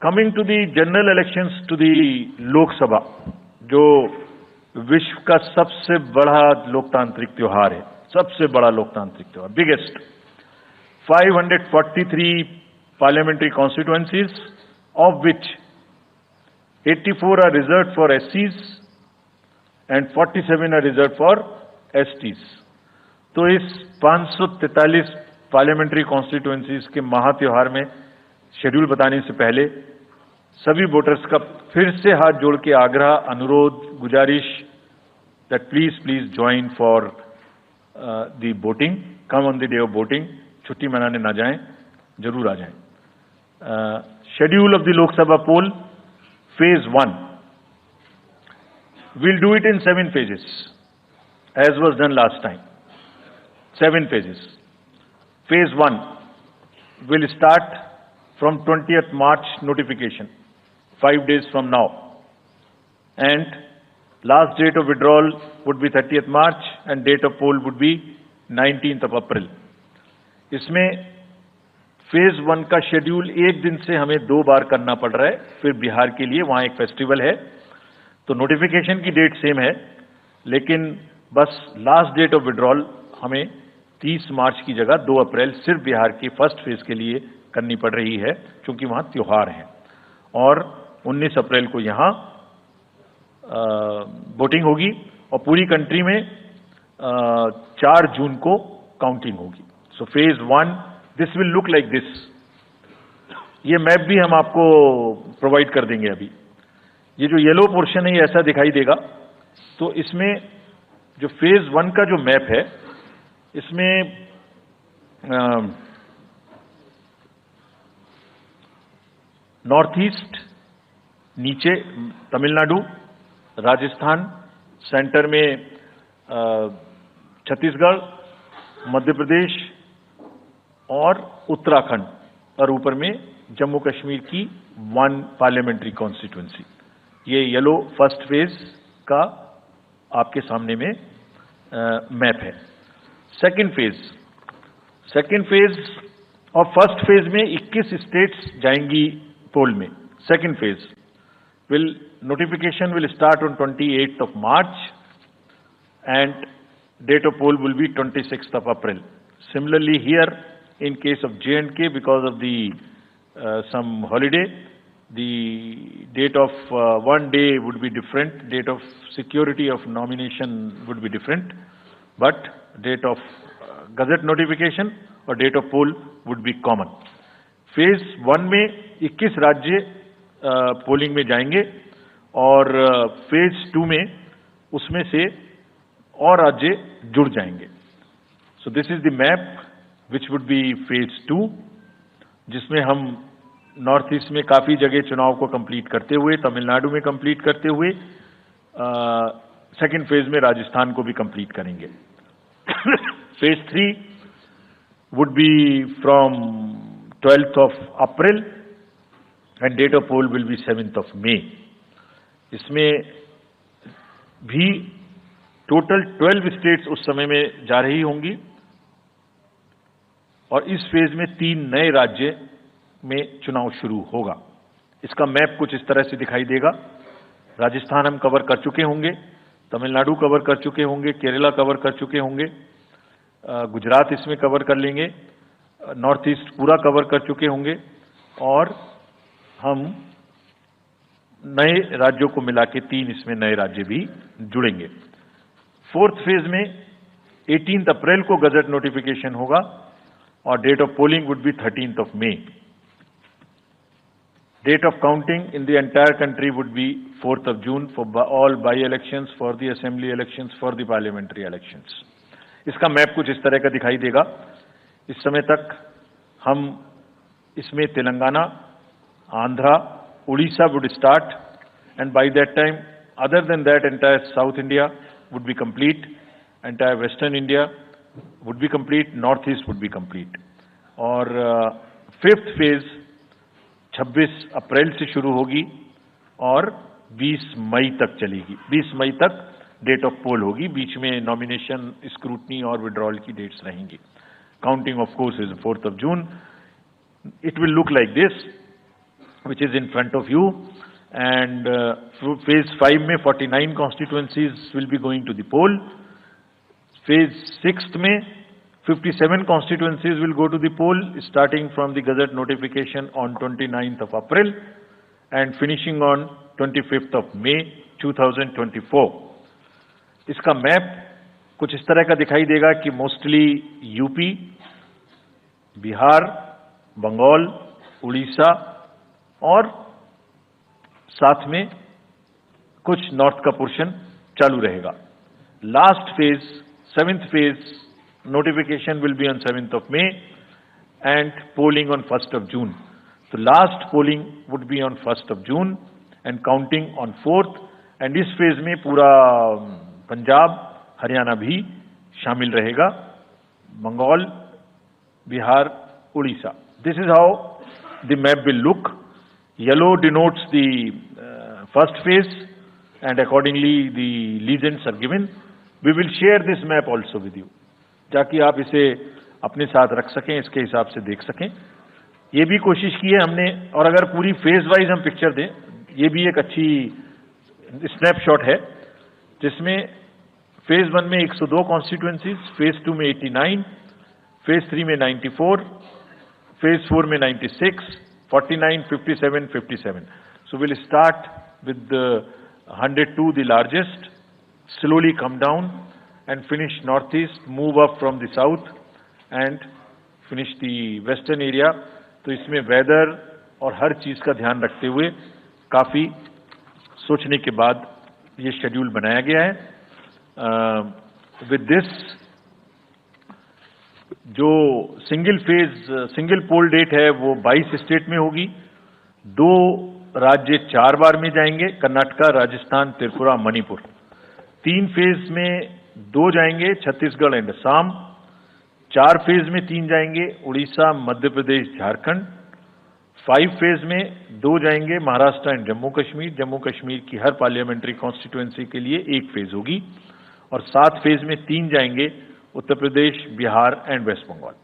Coming to the general elections to the Lok Sabha, जो विश्व का सबसे बड़ा लोकतांत्रिक त्योहार है, सबसे बड़ा लोकतांत्रिक त्योहार, biggest 543 parliamentary constituencies, of which 84 are reserve for SCs and 47 are reserve for STs। तो इस 543 पार्लियामेंट्री कॉन्स्टिट्यूएंसीज के महात्योहार में शेड्यूल बताने से पहले सभी वोटर्स का फिर से हाथ जोड़ के आग्रह, अनुरोध, गुजारिश that please join for the voting, come on the day of voting. छुट्टी मनाने ना जाएं, जरूर आ जाएं। Schedule of the Lok Sabha pole, phase 1, we'll do it in 7 phases as was done last time. 7 phases. Phase 1 will start from 20th March notification, 5 days from now, and last date of withdrawal would be 30th March and date of poll would be 19th of April. इसमें phase 1 का schedule एक दिन से हमें 2 बार करना पड़ रहा है। फिर बिहार के लिए वहां एक फेस्टिवल है, तो नोटिफिकेशन की डेट सेम है, लेकिन बस लास्ट डेट ऑफ विड्रॉल हमें 30 मार्च की जगह 2 अप्रैल सिर्फ बिहार के फर्स्ट फेज के लिए करनी पड़ रही है, क्योंकि वहां त्योहार है। और 19 अप्रैल को यहां वोटिंग होगी और पूरी कंट्री में 4 जून को काउंटिंग होगी। So phase 1 this will look like this. ये मैप भी हम आपको प्रोवाइड कर देंगे। अभी ये जो येलो पोर्शन है ये ऐसा दिखाई देगा। तो इसमें जो फेज 1 का जो मैप है, इसमें नॉर्थ ईस्ट, नीचे तमिलनाडु, राजस्थान, सेंटर में छत्तीसगढ़, मध्य प्रदेश और उत्तराखंड, और ऊपर में जम्मू कश्मीर की 1 पार्लियामेंट्री कॉन्स्टिट्यूएंसी। ये येलो फर्स्ट फेज का आपके सामने में मैप है। सेकंड फेज और फर्स्ट फेज में 21 स्टेट्स जाएंगी पोल में। Second phase notification will start on 28th of March and date of poll will be 26th of April. Similarly here, in case of J&K, because of the some holiday, the date of one day would be different, date of security of nomination would be different, but date of gazette notification और date of poll would be common. Phase 1 में 21 राज्य polling में जाएंगे और phase 2 में उसमें से और राज्य जुड़ जाएंगे। So this is the map which would be phase 2, जिसमें हम नॉर्थ ईस्ट में काफी जगह चुनाव को कंप्लीट करते हुए, तमिलनाडु में कंप्लीट करते हुए, सेकंड फेज में राजस्थान को भी कंप्लीट करेंगे। Phase 3 would be from 12th of April and date of poll will be 7th of May. इसमें भी टोटल 12 स्टेट्स उस समय में जा रही होंगी और इस फेज में 3 नए राज्य में चुनाव शुरू होगा। इसका मैप कुछ इस तरह से दिखाई देगा। राजस्थान हम कवर कर चुके होंगे, तमिलनाडु कवर कर चुके होंगे, केरला कवर कर चुके होंगे, गुजरात इसमें कवर कर लेंगे, नॉर्थ ईस्ट पूरा कवर कर चुके होंगे और हम नए राज्यों को मिला के 3 इसमें नए राज्य भी जुड़ेंगे। फोर्थ फेज में 18 अप्रैल को गजट नोटिफिकेशन होगा और date of polling would be 13th of May. Date of counting in the entire country would be 4th of June for all by-elections, for the assembly elections, for the parliamentary elections. इसका map कुछ इस तरह का दिखाई देगा। इस समय तक हम इसमें Telangana, Andhra, Orissa would start and by that time other than that entire south India would be complete, entire western India would be complete, north east would be complete. और फिफ्थ फेज 26 अप्रैल से शुरू होगी और 20 मई तक चलेगी। 20 मई तक डेट ऑफ पोल होगी, बीच में नॉमिनेशन, स्क्रूटनी और विड्रॉल की डेट्स रहेंगी। Counting of course is 4th of June. It will look like this. which is in front of you, and phase 5 में 49 constituencies will be going to the poll. Phase 6 में 57 constituencies will go to the poll, starting from the Gazette notification on 29th of April and finishing on 25th of May 2024. इसका map कुछ इस तरह का दिखाई देगा कि मोस्टली यूपी, बिहार, बंगाल, उड़ीसा और साथ में कुछ नॉर्थ का पोर्शन चालू रहेगा. Last phase, 7th phase, notification will be on 7th of May and polling on 1st of June. So last polling would be on 1st of June and counting on 4th. And इस phase में पूरा पंजाब, हरियाणा भी शामिल रहेगा, Bengal, Bihar, Orissa. This is how the map will look. Yellow denotes the first phase and accordingly the legends are given. We will share this map also with you, ताकि आप इसे अपने साथ रख सकें, इसके हिसाब से देख सकें. ये भी कोशिश की है हमने, और अगर पूरी फेज वाइज हम पिक्चर दें, ये भी एक अच्छी स्नैपशॉट है, जिसमें फेज 1 में 102 कॉन्स्टिट्यूएंसीज, फेज 2 में 89, फेज 3 में 94, फेज 4 में 96, 49, 57, 57. So we'll start with the 102, the largest, slowly come down and finish northeast, move up from the south and finish the western area. तो इसमें वेदर और हर चीज का ध्यान रखते हुए काफी सोचने के बाद ये शेड्यूल बनाया गया है. विद दिस, जो सिंगल पोल डेट है वो 22 स्टेट में होगी. 2 राज्य 4 बार में जाएंगे, कर्नाटका, राजस्थान, त्रिपुरा, मणिपुर. 3 फेज में 2 जाएंगे, छत्तीसगढ़ एंड असम. 4 फेज में 3 जाएंगे, उड़ीसा, मध्य प्रदेश, झारखंड. 5 फेज में 2 जाएंगे, महाराष्ट्र एंड जम्मू कश्मीर. जम्मू कश्मीर की हर पार्लियामेंट्री कॉन्स्टिट्यूएंसी के लिए 1 फेज होगी. और 7 फेज में 3 जाएंगे, उत्तर प्रदेश, बिहार एंड वेस्ट बंगाल.